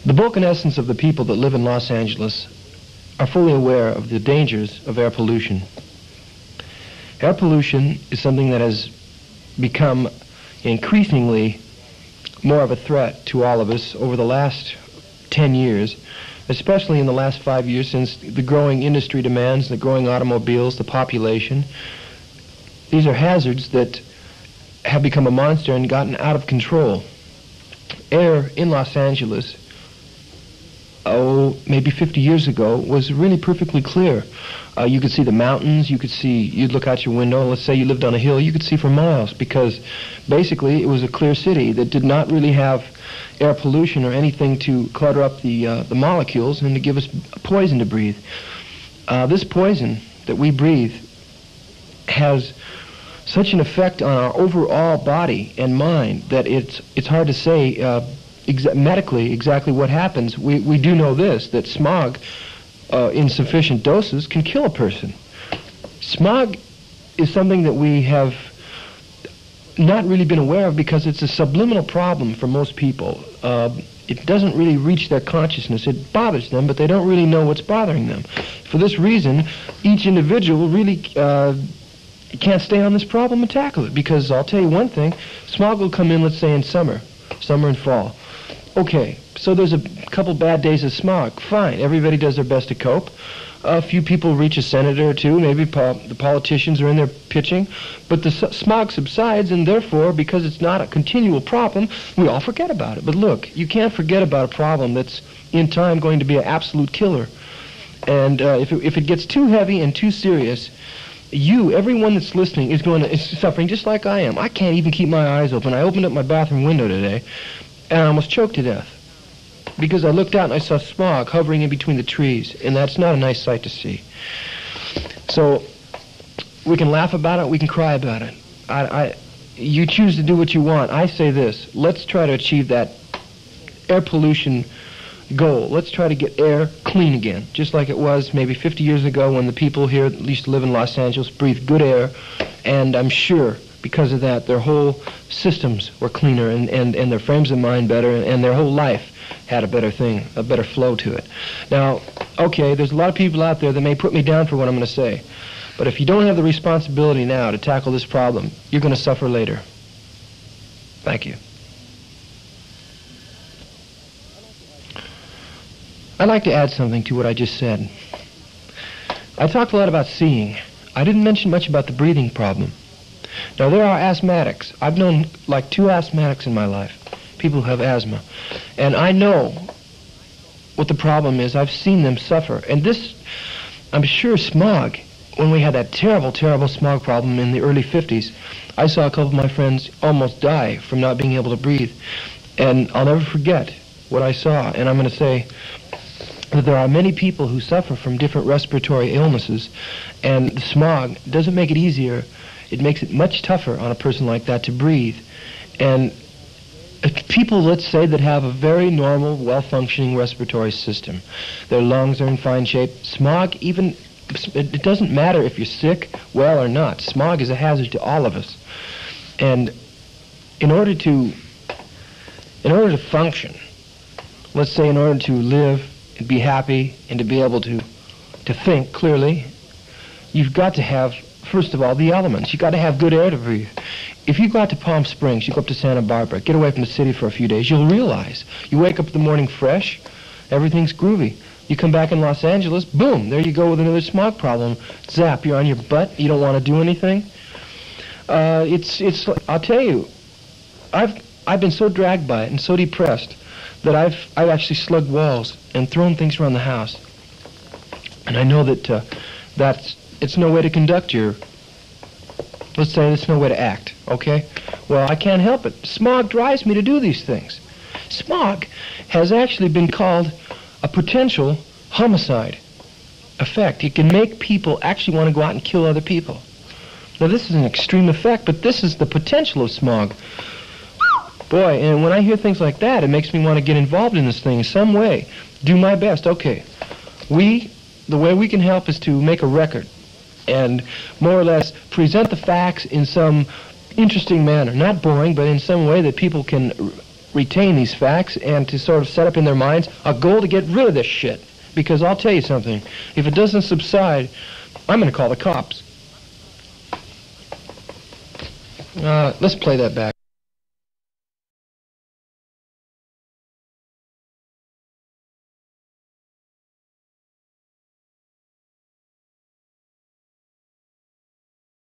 The bulk and essence of the people that live in Los Angeles are fully aware of the dangers of air pollution. Air pollution is something that has become increasingly more of a threat to all of us over the last 10 years, especially in the last 5 years since the growing industry demands, the growing automobiles, the population. These are hazards that have become a monster and gotten out of control. Air in Los Angeles, maybe 50 years ago, was really perfectly clear. You could see the mountains, you'd look out your window, let's say you lived on a hill, you could see for miles, because basically it was a clear city that did not really have air pollution or anything to clutter up the molecules and to give us poison to breathe. This poison that we breathe has such an effect on our overall body and mind that it's hard to say medically exactly what happens. We do know this, that smog in sufficient doses can kill a person. Smog is something that we have not really been aware of because it's a subliminal problem for most people. It doesn't really reach their consciousness. It bothers them, but they don't really know what's bothering them. For this reason, each individual really can't stay on this problem and tackle it, because I'll tell you one thing, smog will come in, let's say in summer and fall. Okay, so there's a couple bad days of smog. Fine, everybody does their best to cope. A few people reach a senator or two, maybe the politicians are in there pitching, but the smog subsides, and therefore, because it's not a continual problem, we all forget about it. But look, you can't forget about a problem that's in time going to be an absolute killer. And if it gets too heavy and too serious, everyone that's listening is suffering just like I am. I can't even keep my eyes open. I opened up my bathroom window today, and I almost choked to death because I looked out and I saw smog hovering in between the trees, and that's not a nice sight to see. So we can laugh about it, we can cry about it. You choose to do what you want. I say this, let's try to achieve that air pollution goal. Let's try to get air clean again, just like it was maybe 50 years ago when the people here that used to live in Los Angeles breathed good air, and I'm sure because of that their whole systems were cleaner and their frames of mind better, and their whole life had a better flow to it. Now, okay, there's a lot of people out there that may put me down for what I'm going to say, but if you don't have the responsibility now to tackle this problem, you're going to suffer later. Thank you. I'd like to add something to what I just said. I talked a lot about seeing. I didn't mention much about the breathing problem. Now, there are asthmatics. I've known like 2 asthmatics in my life, people who have asthma. And I know what the problem is. I've seen them suffer. And this, I'm sure smog, when we had that terrible, terrible smog problem in the early 50s, I saw a couple of my friends almost die from not being able to breathe. And I'll never forget what I saw. And I'm going to say that there are many people who suffer from different respiratory illnesses, and the smog doesn't make it easier. It makes it much tougher on a person like that to breathe. And people, let's say, that have a very normal, well-functioning respiratory system, their lungs are in fine shape, smog, even, it doesn't matter if you're sick, well, or not. Smog is a hazard to all of us. And in order to function, let's say in order to live and be happy and to be able to think clearly, you've got to have, first of all, the elements. You've got to have good air to breathe. If you go out to Palm Springs, you go up to Santa Barbara, get away from the city for a few days, you'll realize. You wake up in the morning fresh, everything's groovy. You come back in Los Angeles, boom, there you go with another smog problem. Zap, you're on your butt, you don't want to do anything. I'll tell you, I've been so dragged by it and so depressed that I've actually slugged walls and thrown things around the house. And I know that it's no way to conduct your, let's say it's no way to act, okay? Well, I can't help it. Smog drives me to do these things. Smog has actually been called a potential homicide effect. It can make people actually want to go out and kill other people. Now, this is an extreme effect, but this is the potential of smog. Boy, and when I hear things like that, it makes me want to get involved in this thing in some way. Do my best. Okay, the way we can help is to make a record and more or less present the facts in some interesting manner. Not boring, but in some way that people can retain these facts and to sort of set up in their minds a goal to get rid of this shit. Because I'll tell you something, if it doesn't subside, I'm going to call the cops. Let's play that back.